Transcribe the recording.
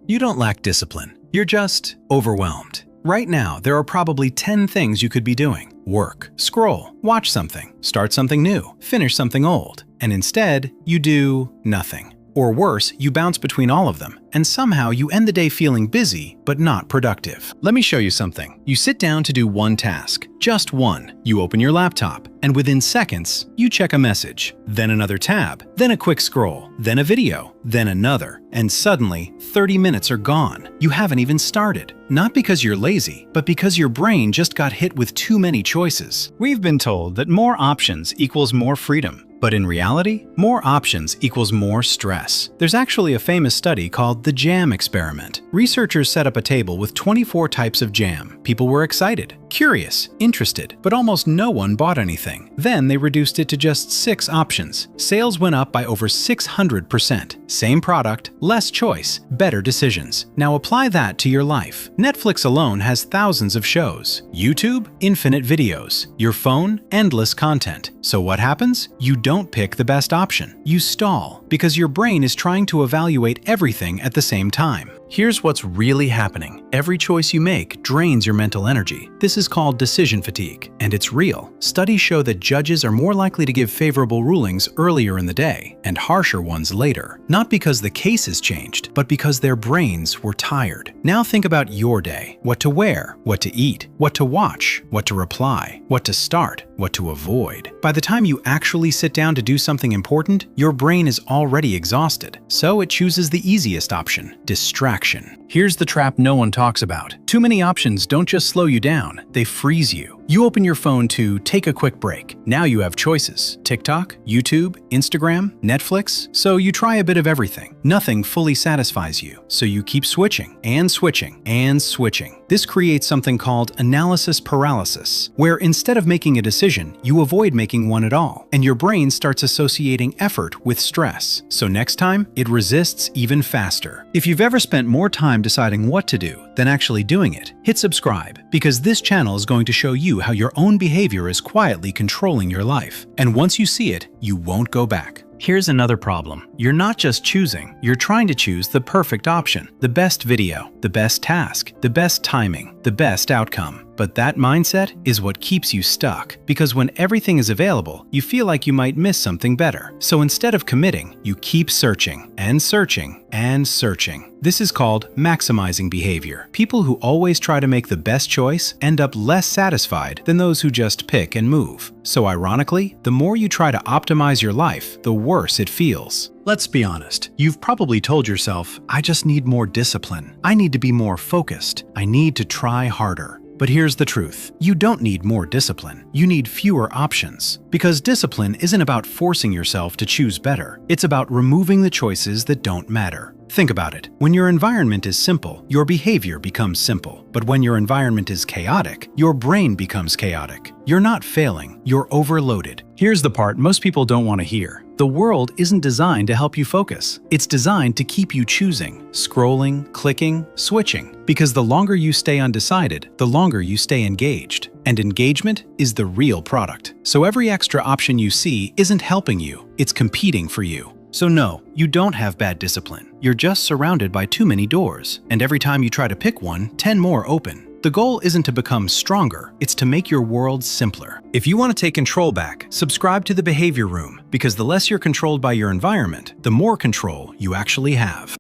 You don't lack discipline. You're just overwhelmed. Right now, there are probably 10 things you could be doing. Work, scroll, watch something, start something new, finish something old. And instead, you do nothing. Or worse, you bounce between all of them, and somehow you end the day feeling busy, but not productive. Let me show you something. You sit down to do one task, just one. You open your laptop, and within seconds, you check a message, then another tab, then a quick scroll, then a video, then another, and suddenly, 30 minutes are gone. You haven't even started. Not because you're lazy, but because your brain just got hit with too many choices. We've been told that more options equals more freedom. But in reality, more options equals more stress. There's actually a famous study called the jam experiment. Researchers set up a table with 24 types of jam. People were excited, curious, interested, but almost no one bought anything. Then they reduced it to just 6 options. Sales went up by over 600%. Same product, less choice, better decisions. Now apply that to your life. Netflix alone has thousands of shows. YouTube, infinite videos. Your phone, endless content. So what happens? You don't pick the best option. You stall because your brain is trying to evaluate everything at the same time. Here's what's really happening. Every choice you make drains your mental energy. This is called decision fatigue, and it's real. Studies show that judges are more likely to give favorable rulings earlier in the day and harsher ones later. Not because the case has changed, but because their brains were tired. Now think about your day. What to wear, what to eat, what to watch, what to reply, what to start, what to avoid. By the time you actually sit down to do something important, your brain is already exhausted. So it chooses the easiest option, distraction. Here's the trap no one talks about. Too many options don't just slow you down, they freeze you. You open your phone to take a quick break. Now you have choices: TikTok, YouTube, Instagram, Netflix. So you try a bit of everything. Nothing fully satisfies you. So you keep switching and switching and switching. This creates something called analysis paralysis, where instead of making a decision, you avoid making one at all. And your brain starts associating effort with stress. So next time, it resists even faster. If you've ever spent more time deciding what to do than actually doing it, hit subscribe, because this channel is going to show you how your own behavior is quietly controlling your life. And once you see it, you won't go back. Here's another problem. You're not just choosing, you're trying to choose the perfect option, the best video, the best task, the best timing, the best outcome. But that mindset is what keeps you stuck, because when everything is available, you feel like you might miss something better. So instead of committing, you keep searching and searching and searching. This is called maximizing behavior. People who always try to make the best choice end up less satisfied than those who just pick and move. So ironically, the more you try to optimize your life, the worse it feels. Let's be honest. You've probably told yourself, I just need more discipline. I need to be more focused. I need to try harder. But here's the truth. You don't need more discipline. You need fewer options. Because discipline isn't about forcing yourself to choose better. It's about removing the choices that don't matter. Think about it. When your environment is simple, your behavior becomes simple. But when your environment is chaotic, your brain becomes chaotic. You're not failing, you're overloaded. Here's the part most people don't want to hear. The world isn't designed to help you focus. It's designed to keep you choosing, scrolling, clicking, switching. Because the longer you stay undecided, the longer you stay engaged. And engagement is the real product. So every extra option you see isn't helping you, it's competing for you. So no, you don't have bad discipline. You're just surrounded by too many doors. And every time you try to pick one, 10 more open. The goal isn't to become stronger, it's to make your world simpler. If you want to take control back, subscribe to the Behavior Room, because the less you're controlled by your environment, the more control you actually have.